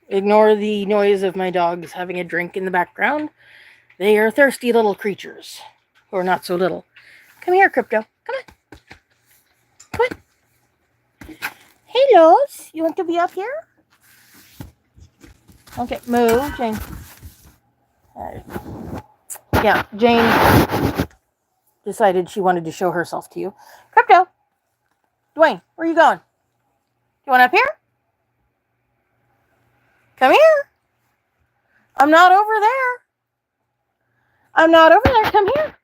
Ignore the noise of my dogs having a drink in the background. They are thirsty little creatures. Or not so little. Come here, Crypto. Come on. Come on. Hey, Los. You want to be up here? Okay, move, Jane. Yeah, Jane decided she wanted to show herself to you. Crypto. Dwayne, where are you going? You want up here? Come here. I'm not over there. I'm not over there. Come here.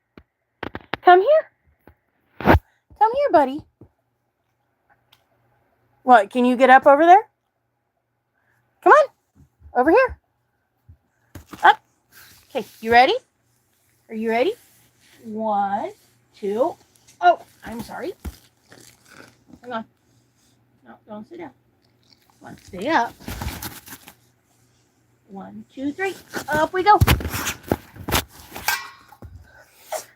Come here. Come here, buddy. What, can you get up over there? Come on. Over here. Up. Okay, you ready? Are you ready? 1, 2. Oh, I'm sorry. Hang on. No, don't sit down. One, stay up. 1, 2, 3. Up we go.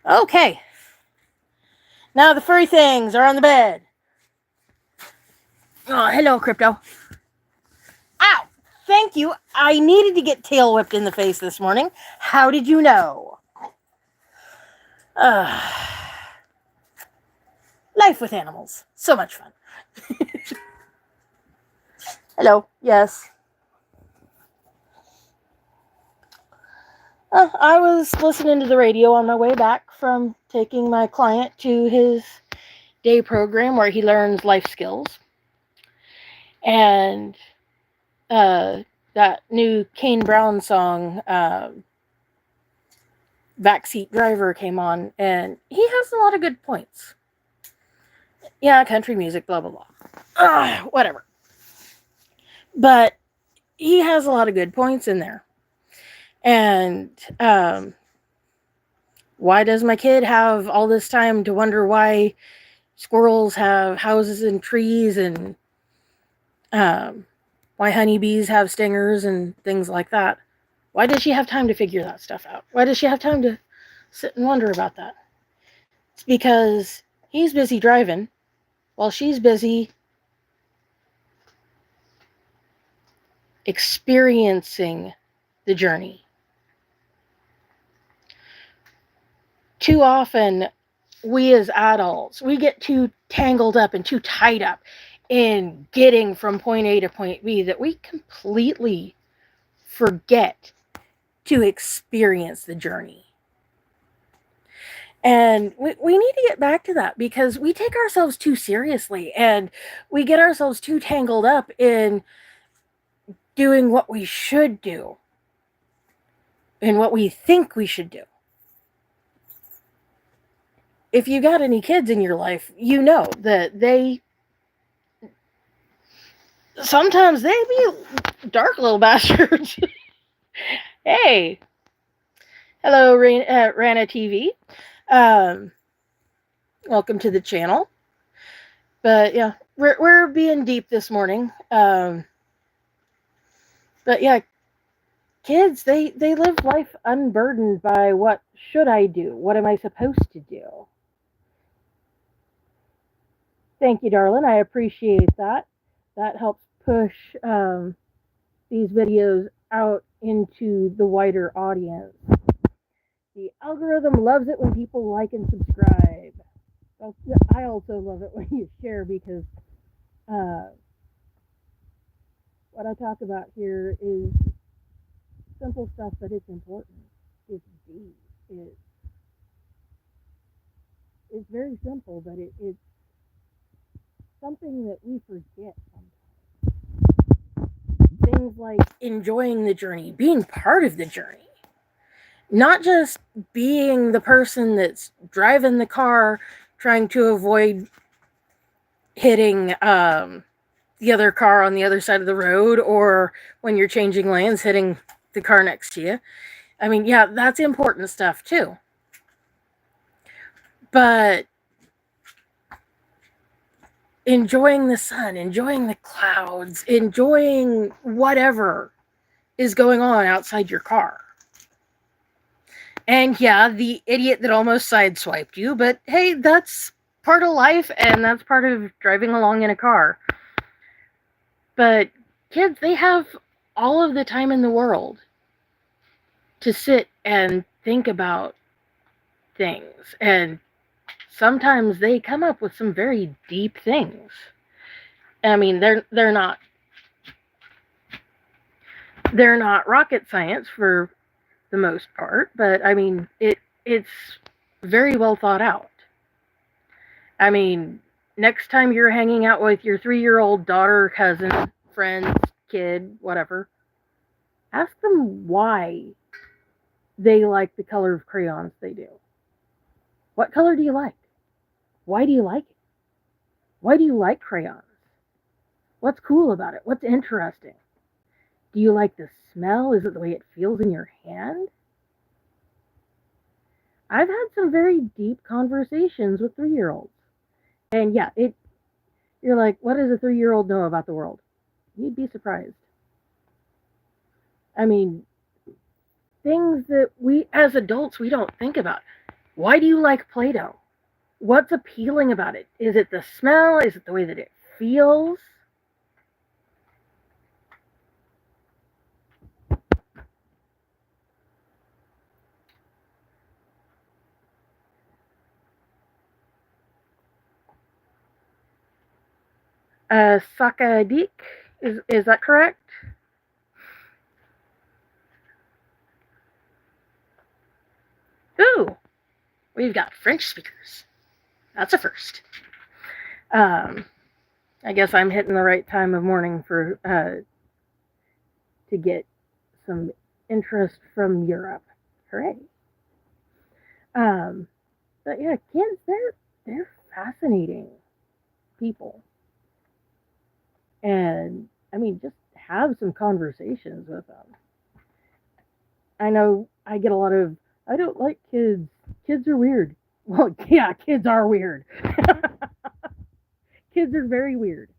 Okay. Now the furry things are on the bed. Oh, hello, Crypto. Ow! Thank you. I needed to get tail whipped in the face this morning. How did you know? Life with animals. So much fun. Hello. Yes. I was listening to the radio on my way back from taking my client to his day program where he learns life skills. And that new Kane Brown song, Backseat Driver, came on, and he has a lot of good points. Yeah, country music, blah, blah, blah. Whatever. But he has a lot of good points in there. And why does my kid have all this time to wonder why squirrels have houses and trees, and why honeybees have stingers and things like that? Why does she have time to figure that stuff out? Why does she have time to sit and wonder about that? It's because he's busy driving while she's busy experiencing the journey. Too often, we as adults, we get too tangled up and too tied up in getting from point A to point B that we completely forget to experience the journey. And we need to get back to that, because we take ourselves too seriously and we get ourselves too tangled up in doing what we should do and what we think we should do. If you got any kids in your life, you know that sometimes they be dark little bastards. Hey. Hello, Rana TV. Welcome to the channel. But yeah, we're being deep this morning. But yeah, kids, they live life unburdened by what should I do? What am I supposed to do? Thank you, darling. I appreciate that. That helps push these videos out into the wider audience. The algorithm loves it when people like and subscribe. I also love it when you share, because what I talk about here is simple stuff, but it's important. It's deep. It's very simple, but it's something that we forget sometimes. Things like enjoying the journey, being part of the journey. Not just being the person that's driving the car, trying to avoid hitting the other car on the other side of the road, or when you're changing lanes, hitting the car next to you. I mean, yeah, that's important stuff too. But enjoying the sun, enjoying the clouds, enjoying whatever is going on outside your car. And yeah, the idiot that almost sideswiped you, but hey, that's part of life, and that's part of driving along in a car. But kids, they have all of the time in the world to sit and think about things. And sometimes they come up with some very deep things. I mean, they're not rocket science for the most part, but I mean, it's very well thought out. I mean, next time you're hanging out with your 3-year-old daughter, cousin, friend, kid, whatever, ask them why they like the color of crayons they do. What color do you like? Why do you like it? Why do you like crayons? What's cool about it? What's interesting? Do you like the smell? Is it the way it feels in your hand? I've had some very deep conversations with 3-year-olds. And yeah, you're like, what does a 3-year-old know about the world? You'd be surprised. I mean, things that we as adults we don't think about. Why do you like Play-Doh? What's appealing about it? Is it the smell? Is it the way that it feels? Sakadik, is that correct? Ooh, we've got French speakers. That's a first. I guess I'm hitting the right time of morning for to get some interest from Europe. Hooray! But yeah, kids, they're fascinating people, and I mean, just have some conversations with them. I know I get a lot of, I don't like kids. Kids are weird. Well, yeah, kids are weird. Kids are very weird,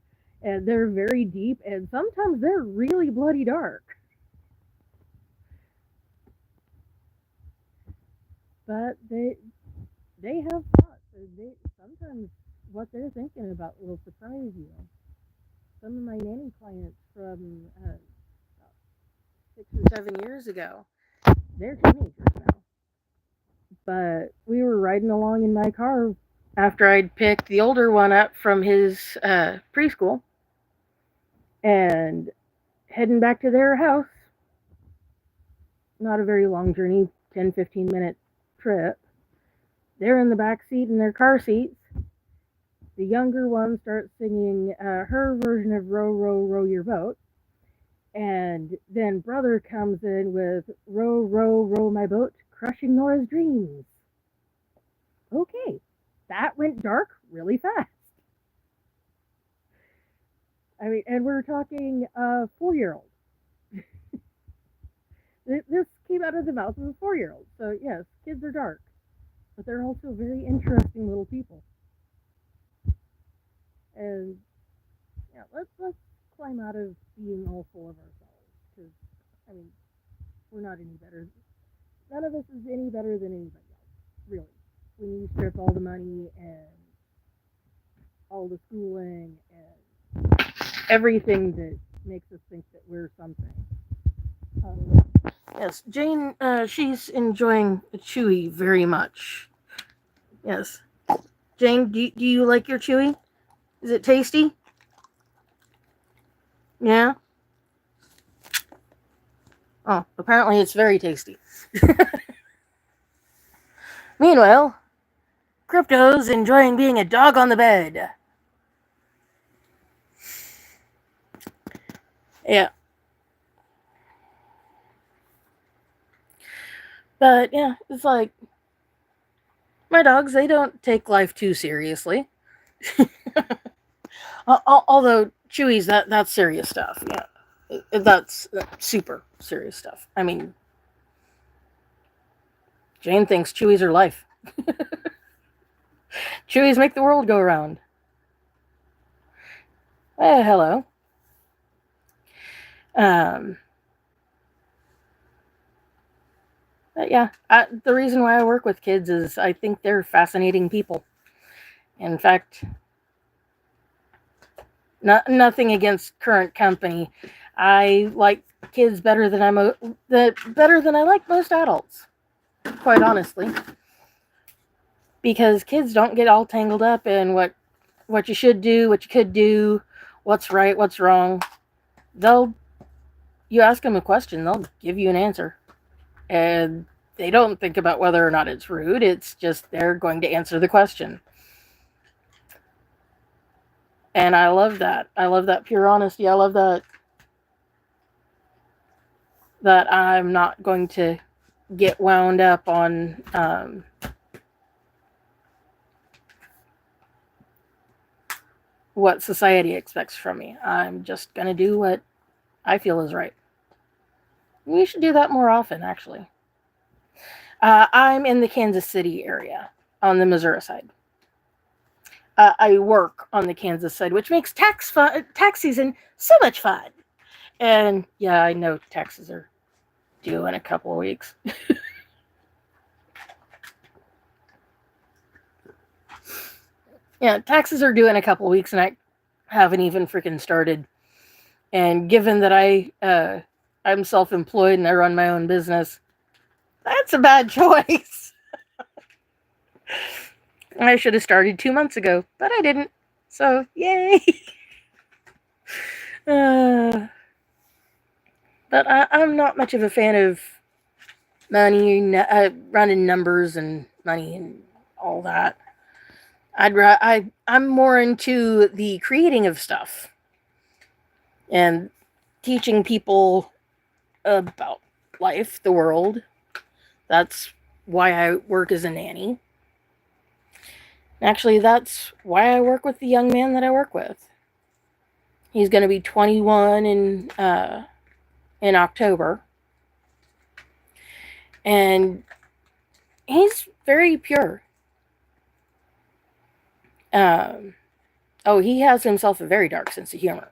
and they're very deep, and sometimes they're really bloody dark. But they have thoughts. And they sometimes what they're thinking about will surprise you. Some of my nanny clients from 6 or 7 years ago, they're teenagers now. But we were riding along in my car after I'd picked the older one up from his preschool and heading back to their house. Not a very long journey, 10-15 minute trip. They're in the back seat in their car seats. The younger one starts singing her version of Row, Row, Row Your Boat. And then brother comes in with Row, Row, Row My Boat, Crushing Nora's Dreams. Okay, that went dark really fast. I mean, and we're talking a 4-year-old. This came out of the mouth of a 4-year-old. So yes, kids are dark, but they're also very interesting little people. And yeah, let's climb out of being all full of ourselves, because I mean, we're not any better. None of us is any better than anybody else, really. When you strip all the money and all the schooling and everything that makes us think that we're something. Yes, Jane, she's enjoying Chewy very much. Yes. Jane, do you like your Chewy? Is it tasty? Yeah? Oh, apparently it's very tasty. Meanwhile, Crypto's enjoying being a dog on the bed. Yeah. But yeah, it's like my dogs, they don't take life too seriously. Although Chewy's that's serious stuff. Yeah. That's super serious stuff. I mean, Jane thinks Chewy's her life. Chewy's make the world go round. Hello. But yeah, the reason why I work with kids is I think they're fascinating people. In fact, Nothing against current company. I like kids better than better than I like most adults, quite honestly, because kids don't get all tangled up in what you should do, what you could do, what's right, what's wrong. They'll You ask them a question, they'll give you an answer, and they don't think about whether or not it's rude. It's just they're going to answer the question. And I love that. I love that pure honesty. I love that I'm not going to get wound up on what society expects from me. I'm just going to do what I feel is right. We should do that more often, actually. I'm in the Kansas City area on the Missouri side. I work on the Kansas side, which makes tax season so much fun. And yeah, I know taxes are due in a couple of weeks. Yeah, taxes are due in a couple of weeks, and I haven't even freaking started. And given that I'm self-employed and I run my own business, that's a bad choice. I should have started 2 months ago, but I didn't. So, yay! But I'm not much of a fan of money, running numbers and money and all that. I'm more into the creating of stuff and teaching people about life, the world. That's why I work as a nanny. Actually, that's why I work with the young man that I work with. He's going to be 21 in October, and he's very pure. He has himself a very dark sense of humor.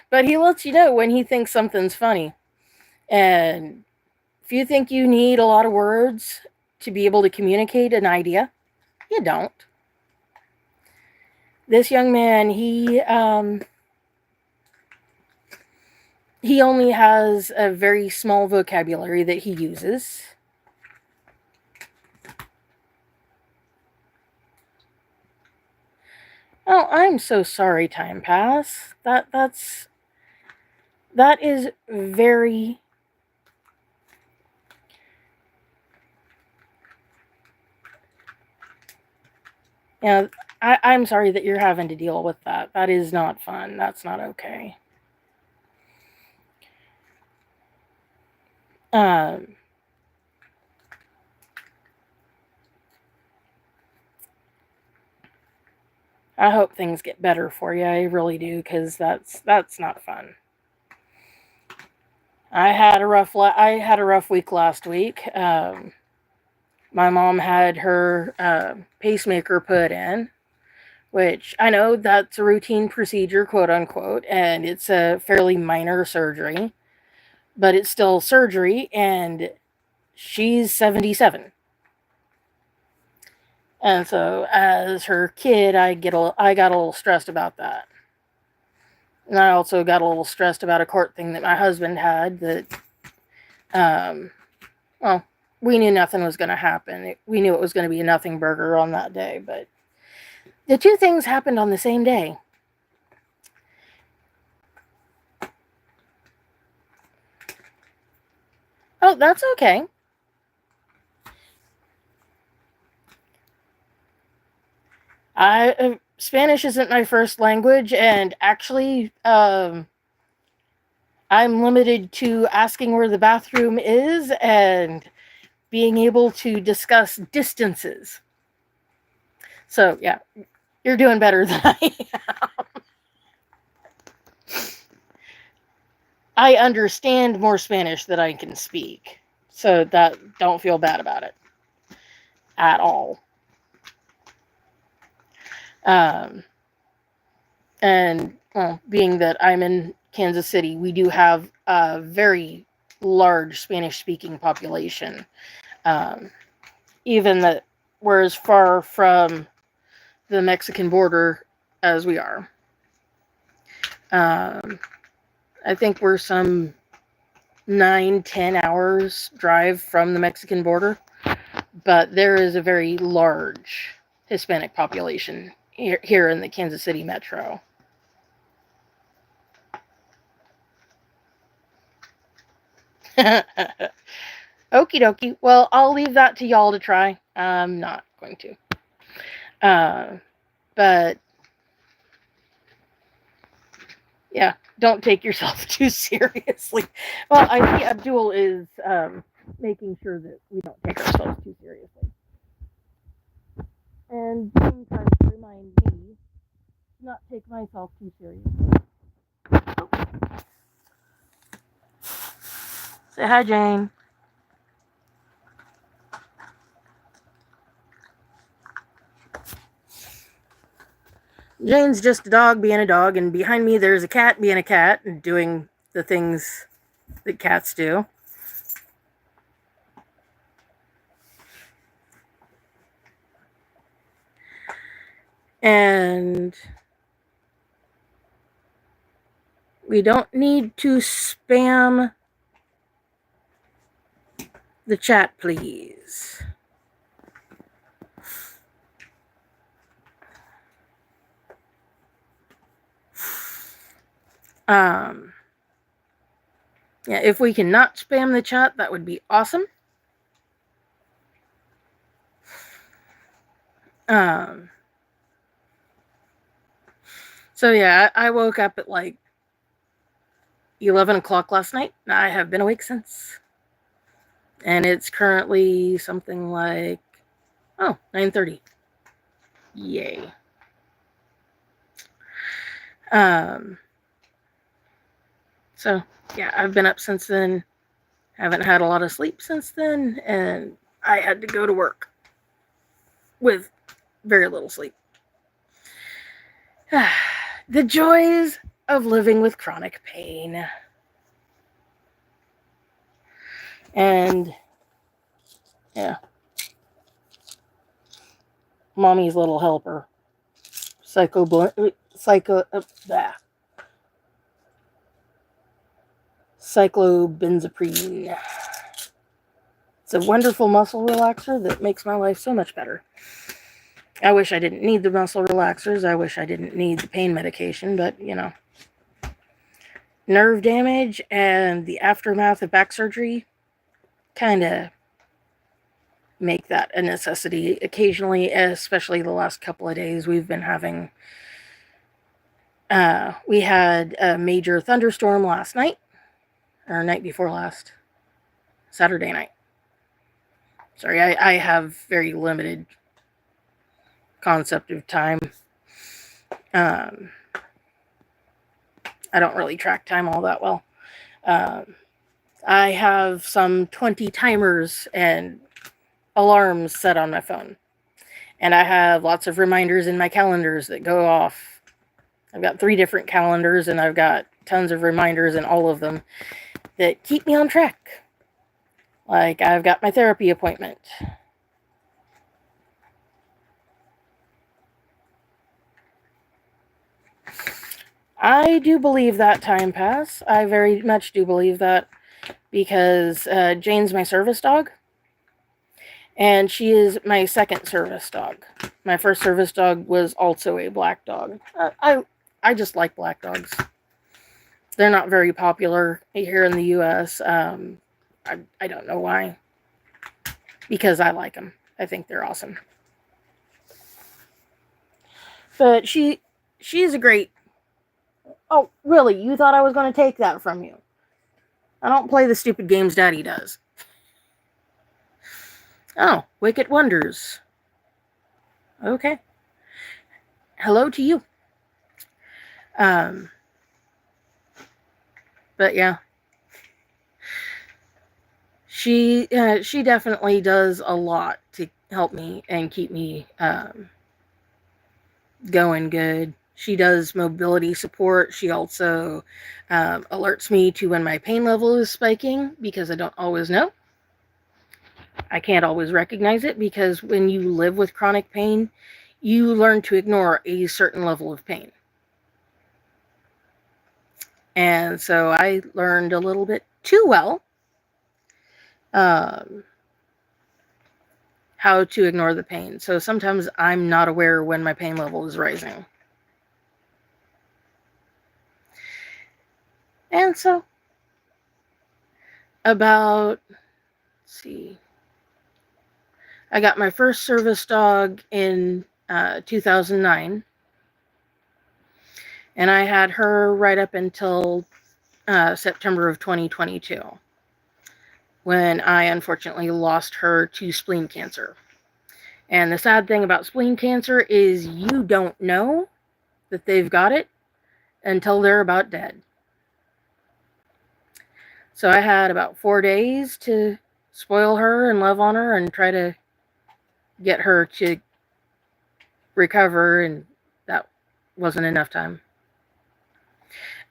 But he lets you know when he thinks something's funny. And if you think you need a lot of words to be able to communicate an idea, you don't. This young man, he only has a very small vocabulary that he uses. Oh, I'm so sorry, Time Pass. That is very I'm sorry that you're having to deal with that. That is not fun. That's not okay. I hope things get better for you. I really do, because that's not fun. I had a rough week last week. My mom had her pacemaker put in, which I know that's a routine procedure, quote unquote, and it's a fairly minor surgery, but it's still surgery, and she's 77. And so, as her kid, I got a little stressed about that. And I also got a little stressed about a court thing that my husband had that, well, we knew nothing was going to happen. We knew it was going to be a nothing burger on that day, but the two things happened on the same day. Oh, that's okay. Spanish isn't my first language, and actually, I'm limited to asking where the bathroom is and being able to discuss distances. So, yeah, you're doing better than I am. I understand more Spanish than I can speak, so that don't feel bad about it at all. And well, being that I'm in Kansas City, we do have a very large Spanish-speaking population. Even that we're as far from the Mexican border as we are. I think we're some 9-10 hours drive from the Mexican border, but there is a very large Hispanic population here in the Kansas City metro. Okie dokie. Well, I'll leave that to y'all to try. I'm not going to. But yeah, don't take yourself too seriously. Well, I see Abdul is making sure that we don't take ourselves too seriously. And Jane tries to remind me to not take myself too seriously. Say hi, Jane. Jane's just a dog being a dog, and behind me there's a cat being a cat and doing the things that cats do. And we don't need to spam the chat, please. Yeah, if we can not spam the chat, that would be awesome. So yeah, I woke up at like 11 o'clock last night. I have been awake since. And it's currently something like, 9:30. Yay. So yeah, I've been up since then. Haven't had a lot of sleep since then, and I had to go to work with very little sleep. The joys of living with chronic pain. And yeah, mommy's little helper, cyclobenzaprine. It's a wonderful muscle relaxer that makes my life so much better. I wish I didn't need the muscle relaxers. I wish I didn't need the pain medication, but you know, nerve damage and the aftermath of back surgery kind of make that a necessity occasionally, especially the last couple of days we've been having. We had a major thunderstorm last night, or night before last, Saturday night. Sorry, I have very limited concept of time. I don't really track time all that well. I have some 20 timers and alarms set on my phone. And I have lots of reminders in my calendars that go off. I've got 3 different calendars, and I've got tons of reminders in all of them that keep me on track. Like, I've got my therapy appointment. I do believe that time pass. I very much do believe that, because Jane's my service dog, and she is my second service dog. My first service dog was also a black dog. I just like black dogs. They're not very popular here in the U.S. I don't know why. Because I like them. I think they're awesome. But she's a great... Oh, really? You thought I was going to take that from you? I don't play the stupid games Daddy does. Oh, Wicked Wonders. Okay. Hello to you. But yeah. She definitely does a lot to help me and keep me going good. She does mobility support. She also alerts me to when my pain level is spiking, because I don't always know. I can't always recognize it, because when you live with chronic pain, you learn to ignore a certain level of pain. And so I learned a little bit too well how to ignore the pain. So sometimes I'm not aware when my pain level is rising. And so about, let's see, I got my first service dog in 2009. And I had her right up until September of 2022, when I unfortunately lost her to spleen cancer. And the sad thing about spleen cancer is you don't know that they've got it until they're about dead. So I had about 4 days to spoil her and love on her and try to get her to recover, and that wasn't enough time.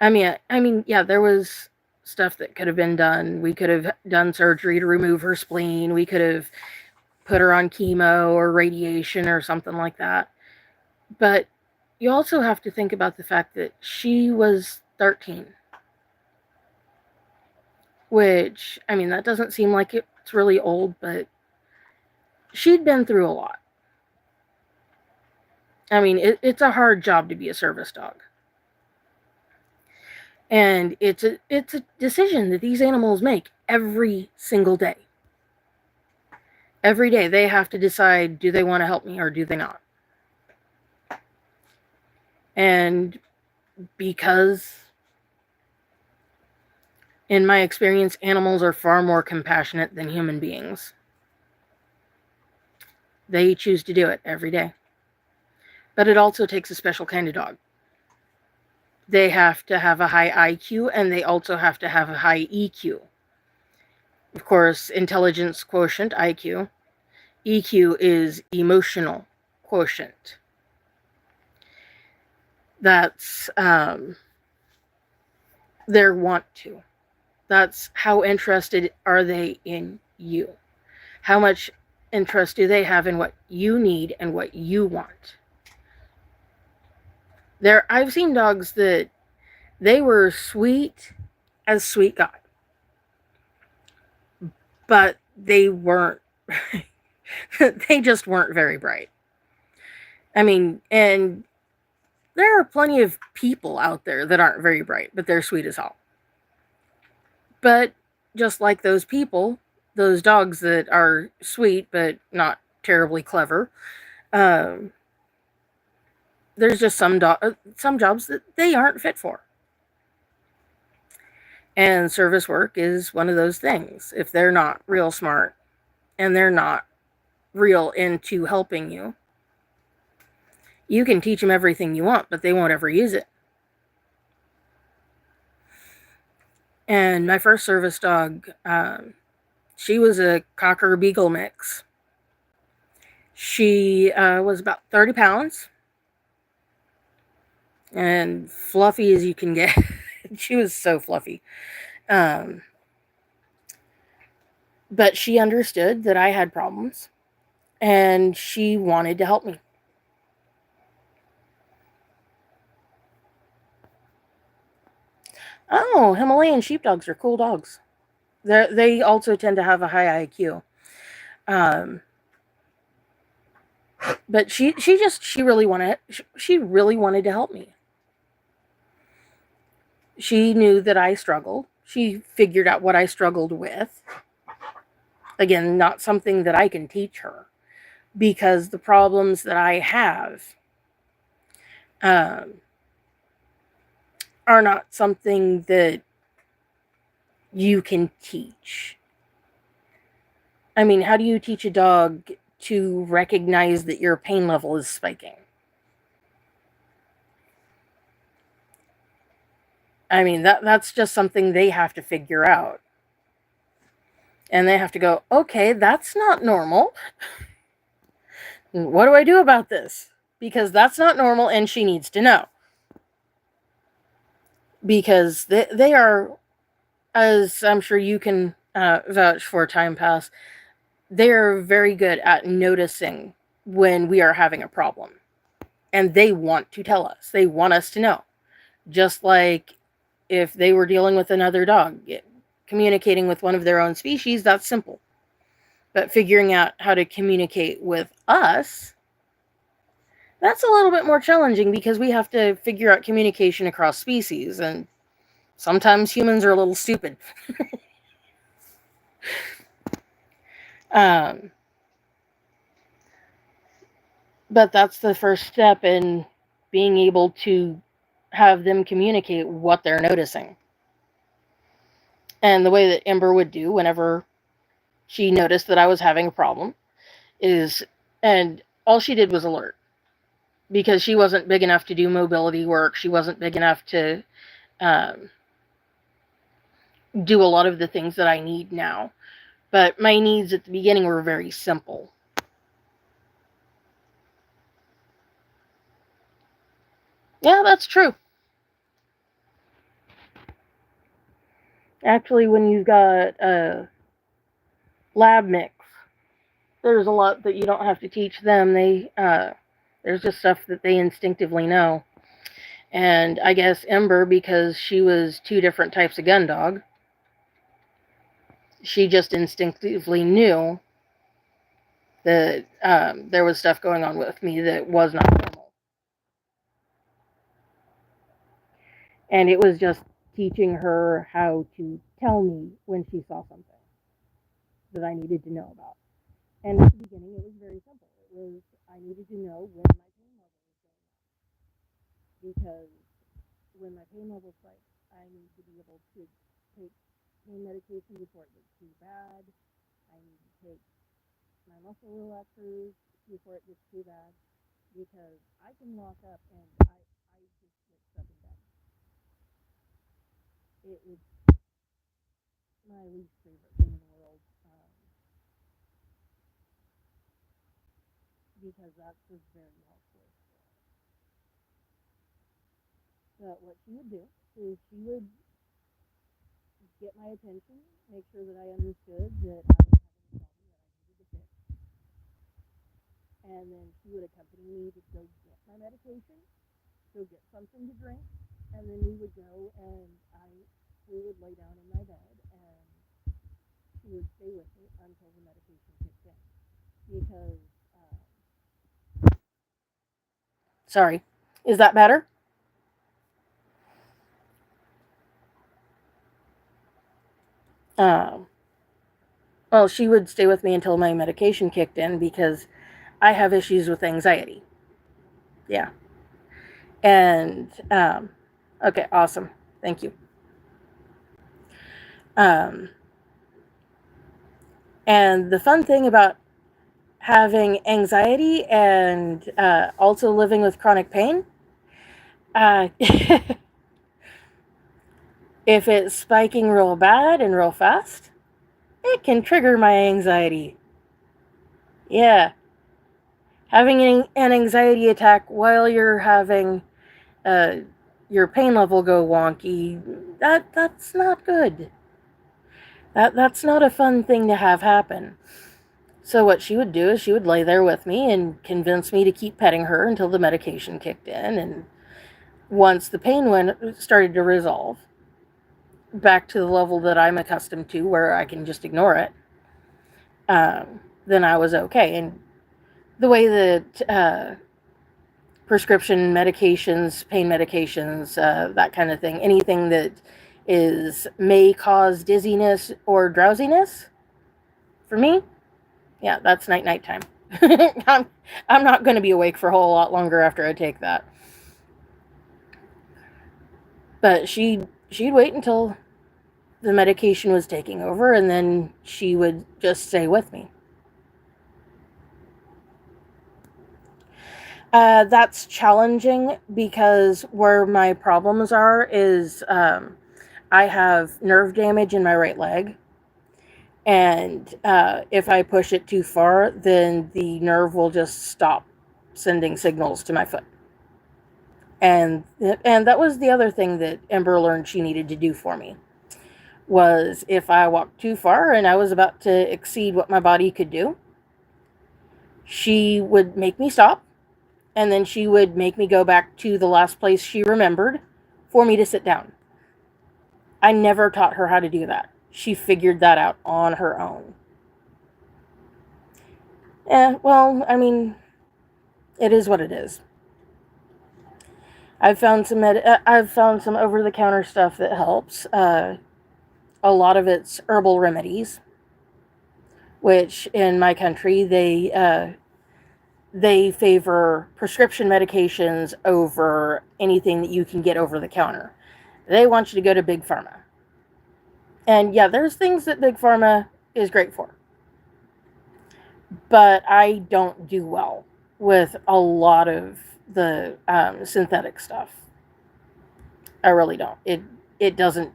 I mean, yeah, there was stuff that could have been done. We could have done surgery to remove her spleen. We could have put her on chemo or radiation or something like that. But you also have to think about the fact that she was 13. Which, I mean, that doesn't seem like it's really old, but she'd been through a lot. I mean, it's a hard job to be a service dog. And it's a decision that these animals make every single day. Every day they have to decide, do they want to help me or do they not? And because, in my experience, animals are far more compassionate than human beings, they choose to do it every day. But it also takes a special kind of dog. They have to have a high IQ, and they also have to have a high EQ. Of course, intelligence quotient, IQ. EQ is emotional quotient. That's their want to. That's how interested are they in you. How much interest do they have in what you need and what you want? I've seen dogs that they were sweet as sweet got, but they weren't. They just weren't very bright. I mean, and there are plenty of people out there that aren't very bright, but they're sweet as hell. But just like those people, those dogs that are sweet but not terribly clever, there's just some jobs that they aren't fit for. And service work is one of those things. If they're not real smart and they're not real into helping you, you can teach them everything you want, but they won't ever use it. And my first service dog, she was a Cocker Beagle mix. She was about 30 pounds and fluffy as you can get. She was so fluffy. But she understood that I had problems, and she wanted to help me. Oh, Himalayan sheepdogs are cool dogs. They also tend to have a high IQ. But she really wanted to help me. She knew that I struggled. She figured out what I struggled with. Again, not something that I can teach her, because the problems that I have are not something that you can teach. I mean, how do you teach a dog to recognize that your pain level is spiking? I mean, that's just something they have to figure out. And they have to go, okay, that's not normal. What do I do about this? Because that's not normal, and she needs to know. Because they are, as I'm sure you can vouch for, Time Pass, they are very good at noticing when we are having a problem. And they want to tell us. They want us to know. Just like if they were dealing with another dog, communicating with one of their own species, that's simple. But figuring out how to communicate with us, that's a little bit more challenging because we have to figure out communication across species, and sometimes humans are a little stupid. But that's the first step in being able to have them communicate what they're noticing. And the way that Ember would do whenever she noticed that I was having a problem is, and all she did was alert, because she wasn't big enough to do mobility work. She wasn't big enough to do a lot of the things that I need now. But my needs at the beginning were very simple. Yeah, that's true. Actually, when you've got a lab mix, there's a lot that you don't have to teach them. There's just stuff that they instinctively know. And I guess Ember, because she was two different types of gun dog, she just instinctively knew that there was stuff going on with me that was not normal. And it was just teaching her how to tell me when she saw something that I needed to know about. And at the beginning, it was very simple. It was, I needed to know when my pain level was going up. Because when my pain level spikes, I need to be able to take pain medication before it gets too bad. I need to take my muscle relaxers before it gets too bad. Because I can lock up and I just get stuck in bed. It's my least favorite thing in the world. Because that's just very helpful. But what she would do is she would get my attention, make sure that I understood that I was having a problem that I needed to fix. And then she would accompany me to go get my medication, go get something to drink, and then we would go and we would lay down in my bed and she would stay with me until the medication kicked in. Because, sorry, is that better? Well, she would stay with me until my medication kicked in because I have issues with anxiety. Yeah. And, okay, awesome. Thank you. And the fun thing about having anxiety and also living with chronic pain, if it's spiking real bad and real fast, it can trigger my anxiety. Yeah. Having an anxiety attack while you're having your pain level go wonky, that's not good. That's not a fun thing to have happen. So what she would do is she would lay there with me and convince me to keep petting her until the medication kicked in, and once the pain started to resolve back to the level that I'm accustomed to where I can just ignore it, then I was okay. And the way that prescription medications, pain medications, that kind of thing, anything that may cause dizziness or drowsiness, for me, yeah, that's night time. I'm not going to be awake for a whole lot longer after I take that. But she'd wait until the medication was taking over, and then she would just stay with me. That's challenging because where my problems are is I have nerve damage in my right leg. And if I push it too far, then the nerve will just stop sending signals to my foot. And that was the other thing that Ember learned she needed to do for me, was if I walked too far and I was about to exceed what my body could do, she would make me stop, and then she would make me go back to the last place she remembered for me to sit down. I never taught her how to do that. She figured that out on her own. Well, I mean, it is what it is. I've found some over-the-counter stuff that helps. A lot of it's herbal remedies, which in my country they favor prescription medications over anything that you can get over the counter. They want you to go to Big Pharma. And yeah, there's things that Big Pharma is great for. But I don't do well with a lot of the synthetic stuff. I really don't. It doesn't.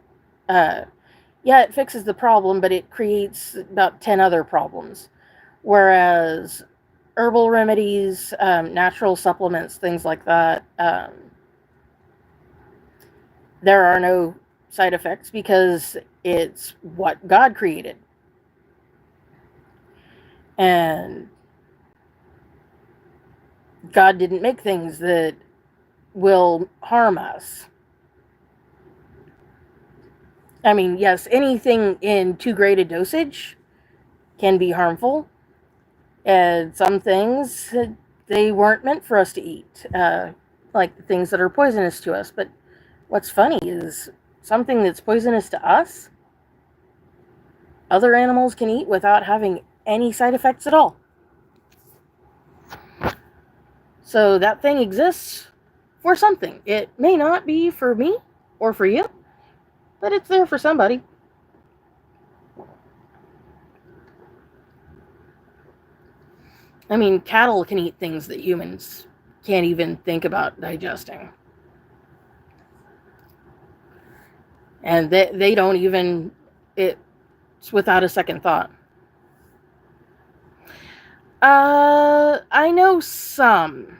Yeah, it fixes the problem, but it creates about 10 other problems. Whereas herbal remedies, natural supplements, things like that, there are no side effects because it's what God created. And God didn't make things that will harm us. I mean, yes, anything in too great a dosage can be harmful. And some things, they weren't meant for us to eat, like the things that are poisonous to us. But what's funny is something that's poisonous to us, other animals can eat without having any side effects at all. So that thing exists for something. It may not be for me or for you, but it's there for somebody. I mean, cattle can eat things that humans can't even think about digesting. And they don't even, it's without a second thought. I know some.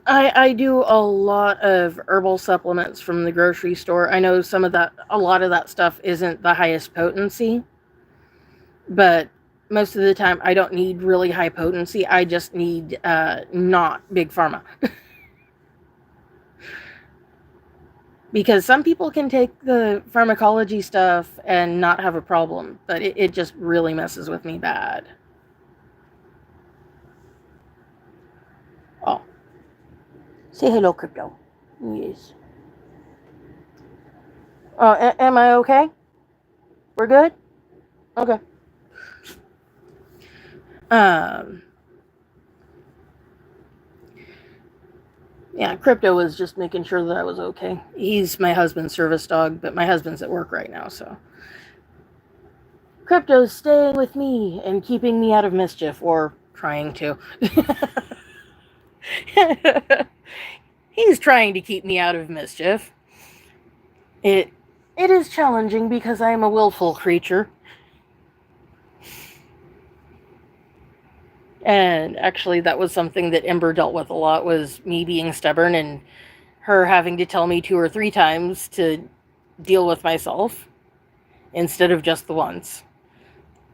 I do a lot of herbal supplements from the grocery store. I know a lot of that stuff isn't the highest potency, but most of the time I don't need really high potency. I just need not Big Pharma. Because some people can take the pharmacology stuff and not have a problem, but it just really messes with me bad. Oh. Say hello, Crypto. Yes. Am I okay? We're good? Okay. Yeah, Crypto was just making sure that I was okay. He's my husband's service dog, but my husband's at work right now, so. Crypto's staying with me and keeping me out of mischief, or trying to. He's trying to keep me out of mischief. It is challenging because I am a willful creature. And actually, that was something that Ember dealt with a lot, was me being stubborn and her having to tell me 2 or 3 times to deal with myself instead of just the once.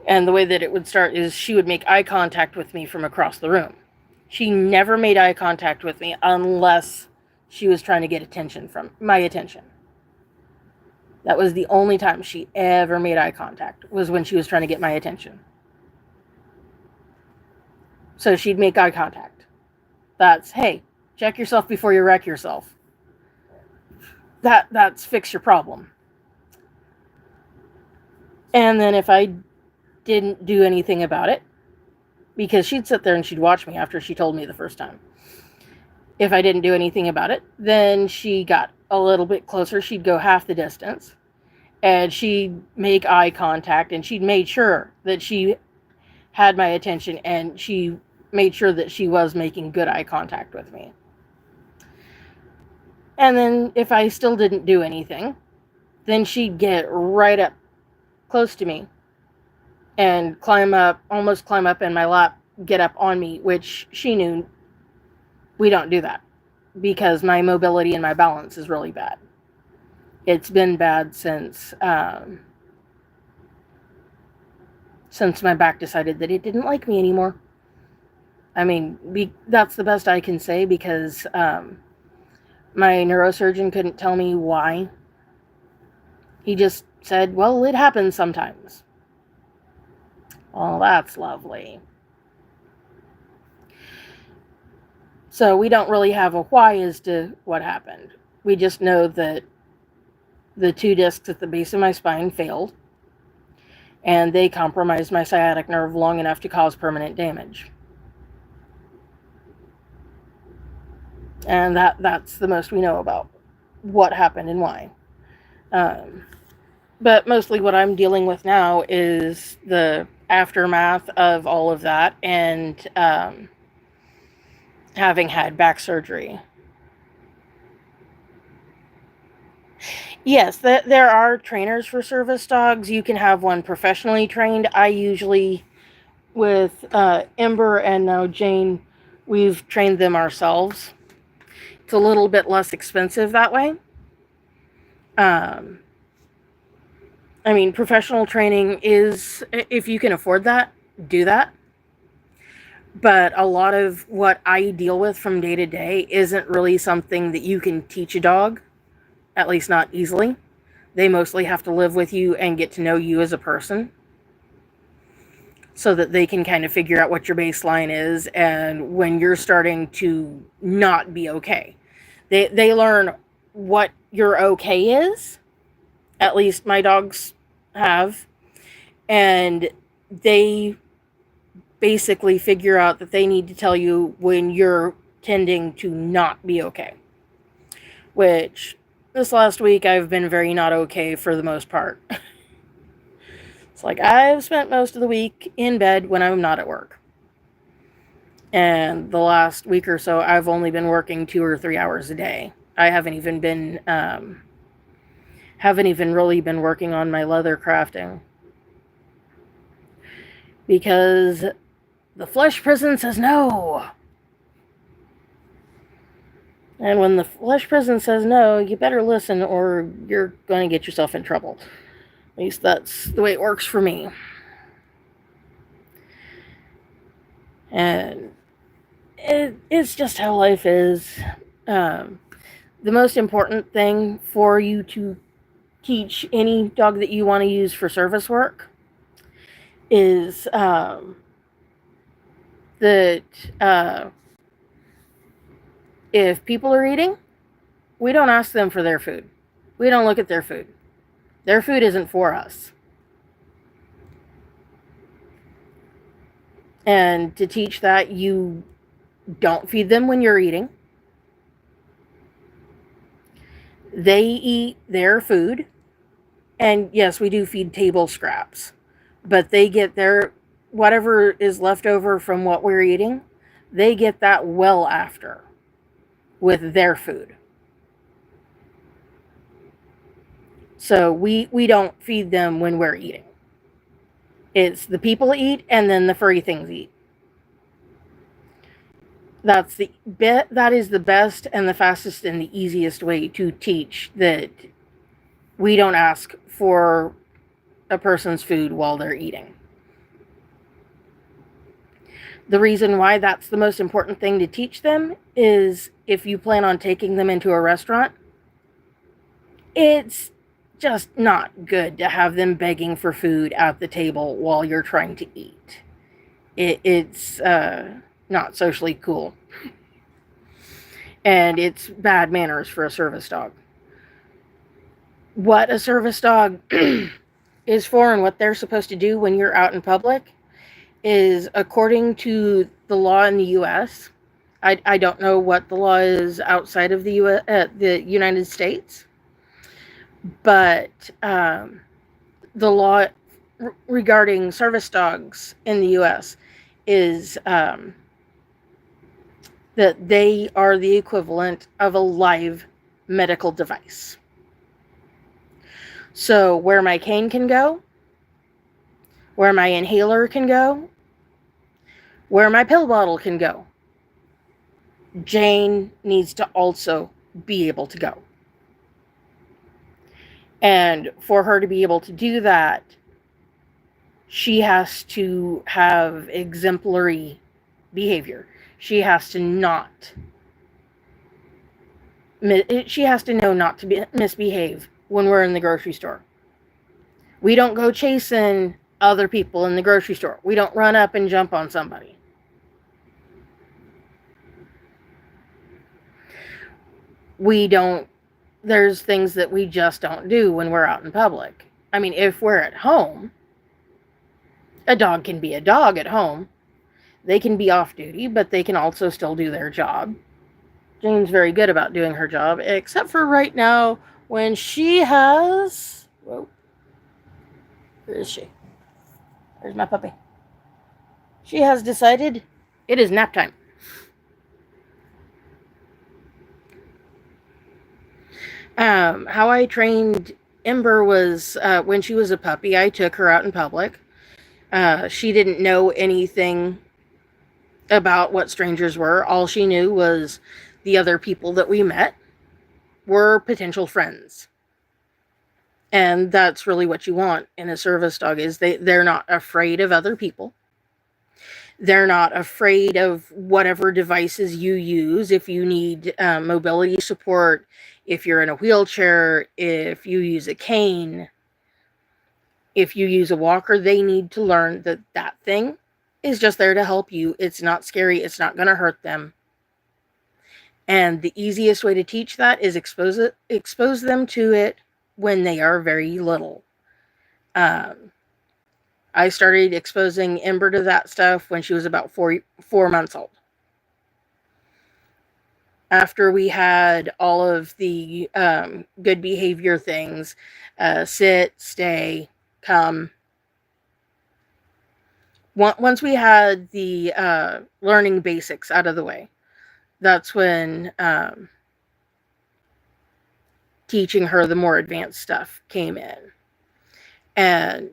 And the way that it would start is she would make eye contact with me from across the room. She never made eye contact with me unless she was trying to get my attention. That was the only time she ever made eye contact, was when she was trying to get my attention. So she'd make eye contact. That's, hey, check yourself before you wreck yourself. That's fix your problem. And then if I didn't do anything about it, because she'd sit there and she'd watch me after she told me the first time. If I didn't do anything about it, then she got a little bit closer. She'd go half the distance, and she'd make eye contact, and she'd made sure that she had my attention, and she made sure that she was making good eye contact with me. And then if I still didn't do anything, then she'd get right up close to me and almost climb up in my lap, get up on me, which she knew we don't do that because my mobility and my balance is really bad. It's been bad since since my back decided that it didn't like me anymore. I mean, that's the best I can say, because my neurosurgeon couldn't tell me why. He just said, well, it happens sometimes. Oh, that's lovely. So we don't really have a why as to what happened. We just know that the 2 discs at the base of my spine failed, and they compromised my sciatic nerve long enough to cause permanent damage. And that's the most we know about what happened and why. But mostly what I'm dealing with now is the aftermath of all of that, and having had back surgery. Yes, there are trainers for service dogs. You can have one professionally trained. I usually, with Ember and now Jane, we've trained them ourselves. It's a little bit less expensive that way. I mean, professional training is, if you can afford that, do that. But a lot of what I deal with from day to day isn't really something that you can teach a dog, at least not easily. They mostly have to live with you and get to know you as a person, so that they can kind of figure out what your baseline is and when you're starting to not be okay. They learn what your okay is. At least my dogs have. And they basically figure out that they need to tell you when you're tending to not be okay. Which, this last week, I've been very not okay for the most part. It's like, I've spent most of the week in bed when I'm not at work. And the last week or so, I've only been working 2 or 3 hours a day. I haven't even really been working on my leather crafting, because the flesh prison says no. And when the flesh prison says no, you better listen, or you're going to get yourself in trouble. At least that's the way it works for me. And it's just how life is. The most important thing for you to teach any dog that you want to use for service work is that if people are eating, we don't ask them for their food. We don't look at their food. Their food isn't for us. And to teach that, you don't feed them when you're eating. They eat their food. And yes, we do feed table scraps. But they get their, whatever is left over from what we're eating, they get that well after with their food. So we don't feed them when we're eating. It's the people eat, and then the furry things eat. That is the best and the fastest and the easiest way to teach that we don't ask for a person's food while they're eating. The reason why that's the most important thing to teach them is if you plan on taking them into a restaurant, it's just not good to have them begging for food at the table while you're trying to eat. It's not socially cool. And it's bad manners for a service dog. What a service dog is for and what they're supposed to do when you're out in public is, according to the law in the U.S., I don't know what the law is outside of the United States, but the law regarding service dogs in the U.S. is that they are the equivalent of a live medical device. So where my cane can go, where my inhaler can go, where my pill bottle can go, Jane needs to also be able to go. And for her to be able to do that, she has to have exemplary behavior. She has to not. She has to know not to misbehave when we're in the grocery store. We don't go chasing other people in the grocery store. We don't run up and jump on somebody. We don't. There's things that we just don't do when we're out in public. I mean, if we're at home, a dog can be a dog at home. They can be off duty, but they can also still do their job. Jane's very good about doing her job, except for right now when she has. Whoa. Where is she? There's my puppy. She has decided it is nap time. How I trained Ember was when she was a puppy, I took her out in public. She didn't know anything about what strangers were. All she knew was the other people that we met were potential friends. And that's really what you want in a service dog, is they're not afraid of other people. They're not afraid of whatever devices you use. If you need mobility support, if you're in a wheelchair, if you use a cane, if you use a walker, they need to learn that that thing is just there to help you. It's not scary. It's not going to hurt them. And the easiest way to teach that is expose them to it when they are very little. I started exposing Ember to that stuff when she was about 4 months old. After we had all of the good behavior things, sit, stay, come. Once we had the learning basics out of the way, that's when teaching her the more advanced stuff came in. And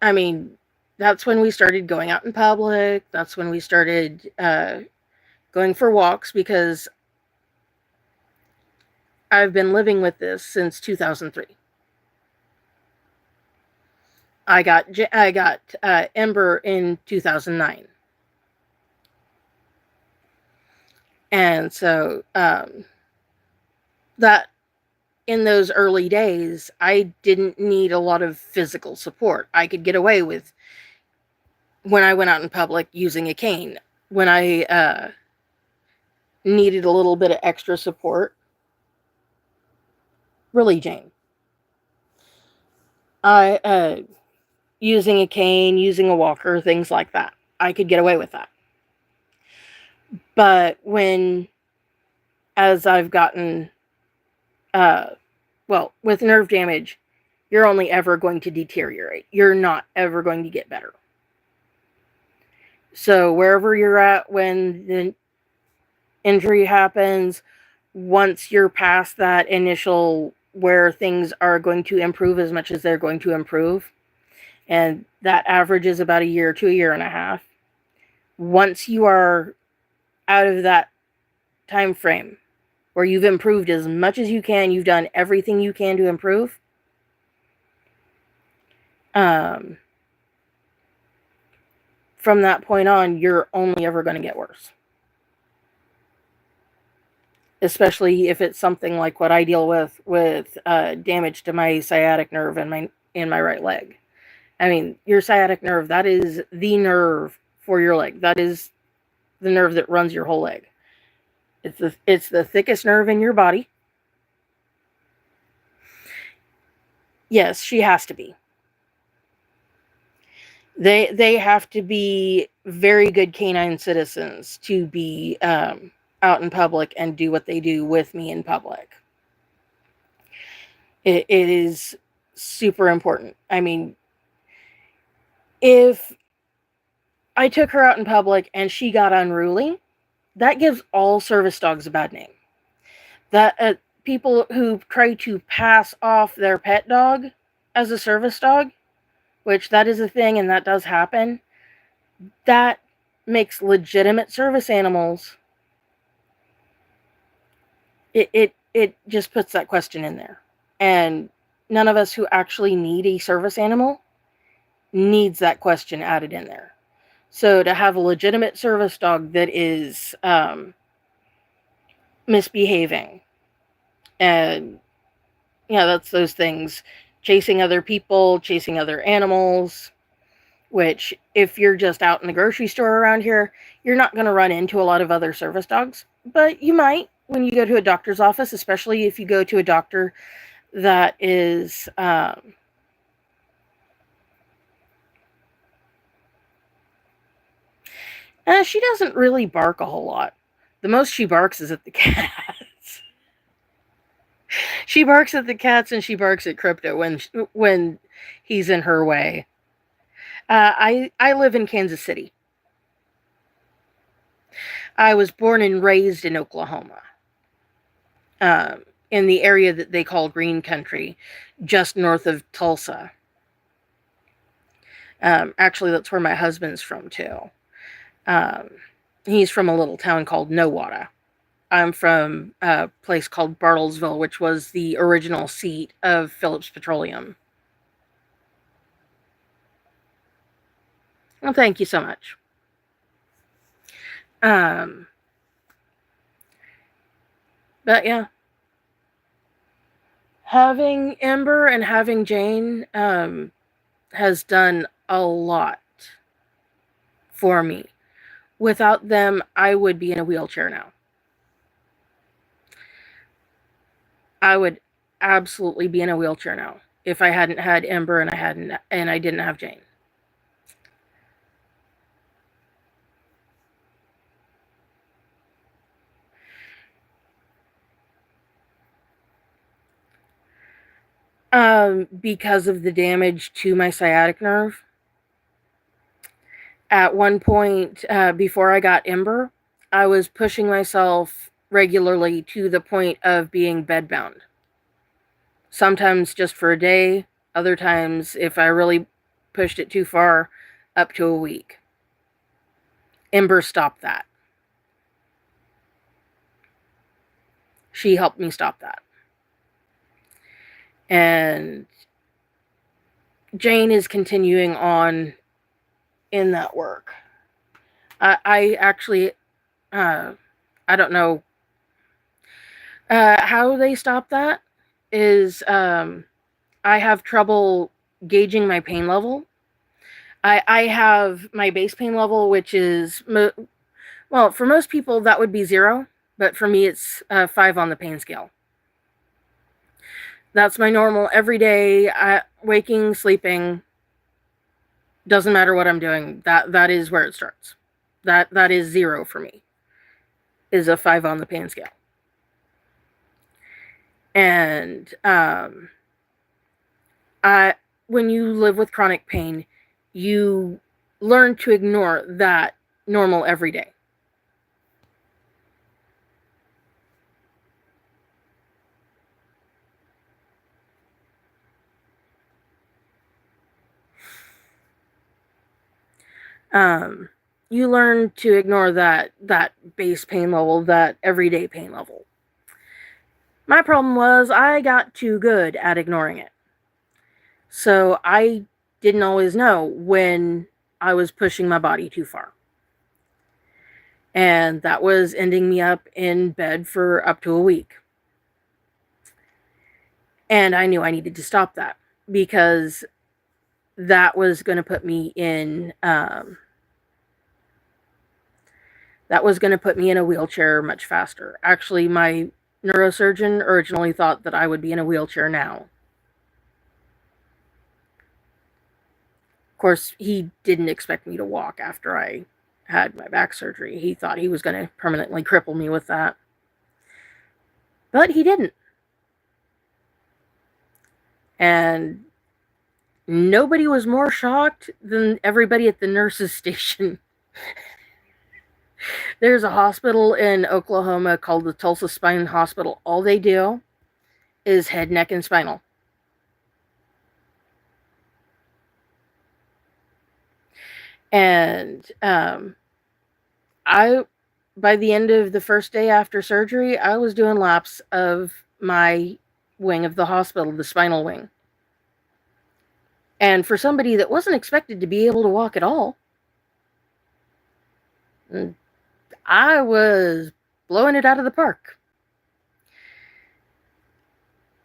I mean, that's when we started going out in public. That's when we started going for walks, because I've been living with this since 2003. I got Ember in 2009. And so that in those early days, I didn't need a lot of physical support. I could get away with, when I went out in public, using a cane. When I needed a little bit of extra support, really, Jane, using a cane, using a walker, things like that, I could get away with that. But as I've gotten, with nerve damage, you're only ever going to deteriorate. You're not ever going to get better. So wherever you're at when the injury happens, once you're past that initial where things are going to improve as much as they're going to improve, and that average is about a year to a year and a half. Once you are out of that time frame where you've improved as much as you can, you've done everything you can to improve, from that point on, you're only ever going to get worse. Especially if it's something like what I deal with damage to my sciatic nerve in my right leg. I mean, your sciatic nerve, that is the nerve for your leg. That is the nerve that runs your whole leg. It's the thickest nerve in your body. Yes, she has to be. They have to be very good canine citizens to be out in public and do what they do with me in public. It is super important. I mean, if I took her out in public and she got unruly, that gives all service dogs a bad name. That people who try to pass off their pet dog as a service dog, which that is a thing and that does happen, that makes legitimate service animals. It just puts that question in there. And none of us who actually need a service animal needs that question added in there. So to have a legitimate service dog that is misbehaving, and yeah, that's those things, chasing other people, chasing other animals, which if you're just out in the grocery store around here, you're not going to run into a lot of other service dogs, but you might when you go to a doctor's office, especially if you go to a doctor that is she doesn't really bark a whole lot. The most she barks is at the cats. She barks at the cats and she barks at Crypto when he's in her way. I live in Kansas City. I was born and raised in Oklahoma, in the area that they call Green Country, just north of Tulsa. Actually, that's where my husband's from too. He's from a little town called Nowata. I'm from a place called Bartlesville, which was the original seat of Phillips Petroleum. Well, thank you so much. But yeah, having Ember and having Jane has done a lot for me. Without them, I would be in a wheelchair now. I would absolutely be in a wheelchair now if I hadn't had Ember and I didn't have Jane. Because of the damage to my sciatic nerve. At one point, before I got Ember, I was pushing myself regularly to the point of being bedbound. Sometimes just for a day, other times, if I really pushed it too far, up to a week. Ember stopped that. She helped me stop that. And Jane is continuing on in that work. I actually, I don't know how they stop that. Is I have trouble gauging my pain level. I have my base pain level, which is, well, for most people that would be 0, but for me it's 5 on the pain scale. That's my normal everyday, waking, sleeping, doesn't matter what I'm doing. That is where it starts. That is 0 for me. Is a 5 on the pain scale. And when you live with chronic pain, you learn to ignore that normal every day. You learn to ignore that base pain level, that everyday pain level. My problem was I got too good at ignoring it. So I didn't always know when I was pushing my body too far. And that was ending me up in bed for up to a week. And I knew I needed to stop that because that was going to put me in a wheelchair much faster. Actually, my neurosurgeon originally thought that I would be in a wheelchair now. Of course, he didn't expect me to walk after I had my back surgery. He thought he was going to permanently cripple me with that. But he didn't. And nobody was more shocked than everybody at the nurse's station. There's a hospital in Oklahoma called the Tulsa Spine Hospital. All they do is head, neck, and spinal. And by the end of the first day after surgery, I was doing laps of my wing of the hospital, the spinal wing. And for somebody that wasn't expected to be able to walk at all, I was blowing it out of the park.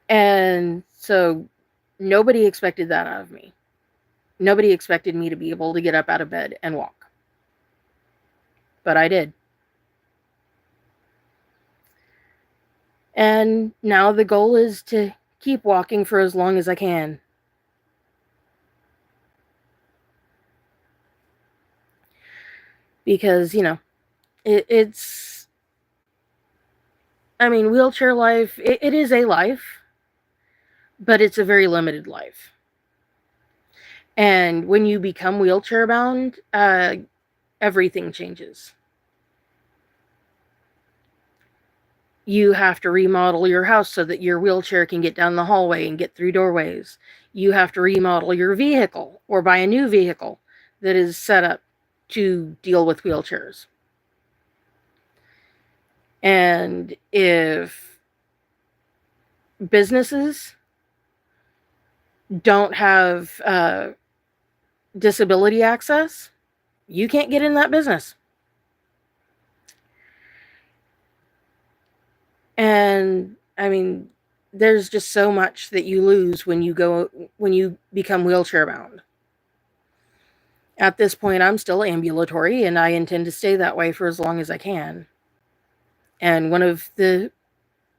And so nobody expected that out of me. Nobody expected me to be able to get up out of bed and walk. But I did. And now the goal is to keep walking for as long as I can. Because, it's... I mean, wheelchair life, it is a life, but it's a very limited life. And when you become wheelchair bound, everything changes. You have to remodel your house so that your wheelchair can get down the hallway and get through doorways. You have to remodel your vehicle or buy a new vehicle that is set up to deal with wheelchairs. And if businesses don't have disability access, you can't get in that business. And I mean, there's just so much that you lose when you become wheelchair bound. At this point, I'm still ambulatory, and I intend to stay that way for as long as I can. And one of the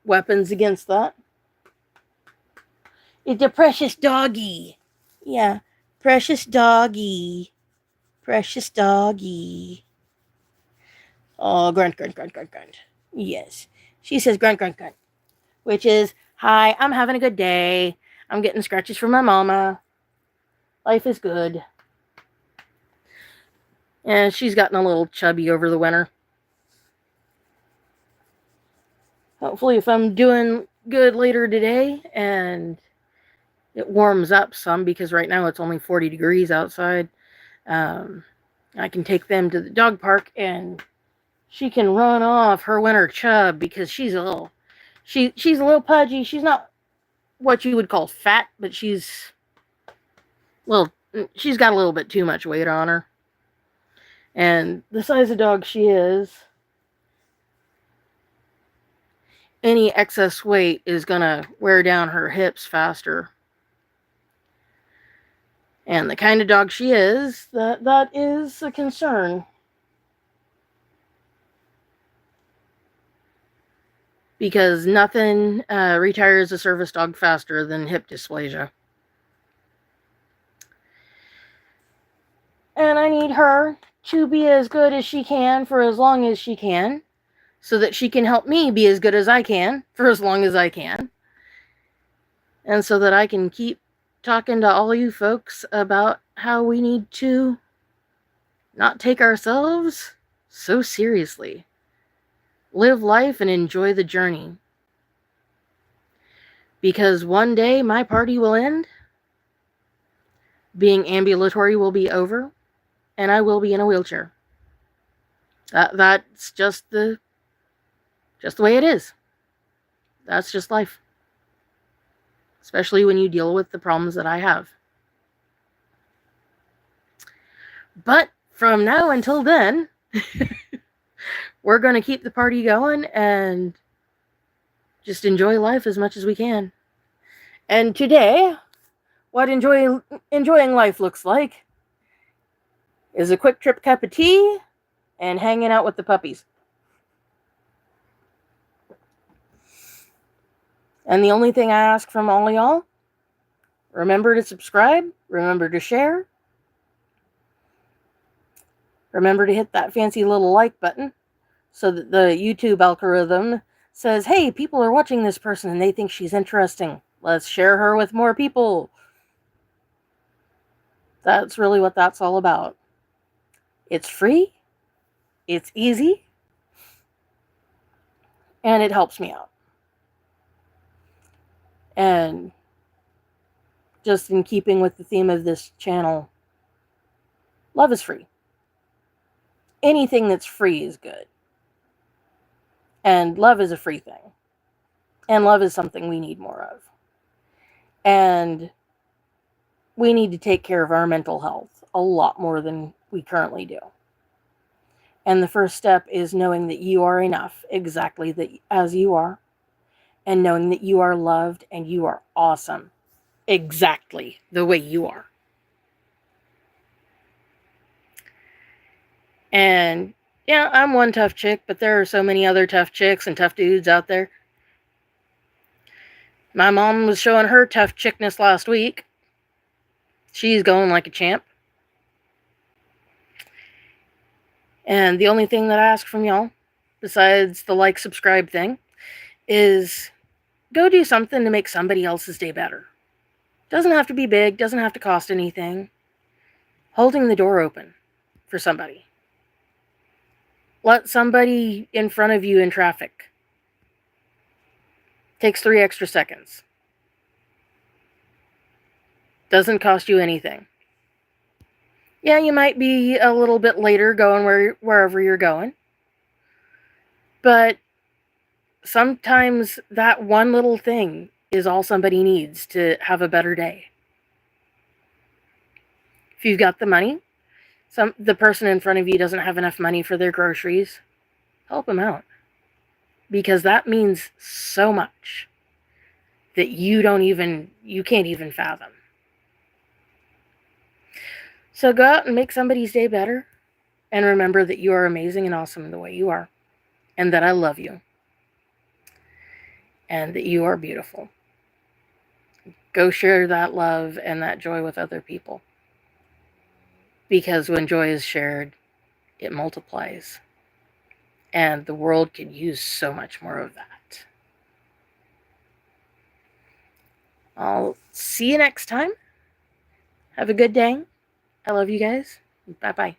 weapons against that is the precious doggy. Yeah, precious doggy. Precious doggy. Oh, grunt, grunt, grunt, grunt, grunt. Yes. She says grunt, grunt, grunt. Which is, hi, I'm having a good day. I'm getting scratches from my mama. Life is good. And she's gotten a little chubby over the winter. Hopefully, if I'm doing good later today and it warms up some, because right now it's only 40 degrees outside, I can take them to the dog park and she can run off her winter chub, because she's a little pudgy. She's not what you would call fat, but she's got a little bit too much weight on her. And the size of dog she is, any excess weight is gonna wear down her hips faster. And the kind of dog she is, that is a concern. Because nothing retires a service dog faster than hip dysplasia. And I need her to be as good as she can for as long as she can, so that she can help me be as good as I can for as long as I can. And so that I can keep talking to all you folks about how we need to not take ourselves so seriously. Live life and enjoy the journey. Because one day my party will end, being ambulatory will be over, and I will be in a wheelchair. That's just the way it is. That's just life. Especially when you deal with the problems that I have. But from now until then, we're going to keep the party going and just enjoy life as much as we can. And today, what enjoying life looks like is a quick trip cup of tea and hanging out with the puppies. And the only thing I ask from all y'all, remember to subscribe, remember to share, remember to hit that fancy little like button so that the YouTube algorithm says, hey, people are watching this person and they think she's interesting. Let's share her with more people. That's really what that's all about. It's free, it's easy, and it helps me out. And just in keeping with the theme of this channel, love is free. Anything that's free is good. And love is a free thing. And love is something we need more of. And we need to take care of our mental health a lot more than we currently do. And the first step is knowing that you are enough exactly as you are, and knowing that you are loved and you are awesome exactly the way you are. And yeah, I'm one tough chick, but there are so many other tough chicks and tough dudes out there. My mom was showing her tough chickness last week. She's going like a champ. And the only thing that I ask from y'all, besides the like, subscribe thing, is go do something to make somebody else's day better. Doesn't have to be big, doesn't have to cost anything. Holding the door open for somebody. Let somebody in front of you in traffic. Takes 3 extra seconds. Doesn't cost you anything. Yeah, you might be a little bit later going wherever you're going. But sometimes that one little thing is all somebody needs to have a better day. If you've got the money, the person in front of you doesn't have enough money for their groceries, help them out. Because that means so much that you can't even fathom. So go out and make somebody's day better, and remember that you are amazing and awesome in the way you are, and that I love you, and that you are beautiful. Go share that love and that joy with other people. Because when joy is shared, it multiplies. And the world could use so much more of that. I'll see you next time. Have a good day. I love you guys. Bye-bye.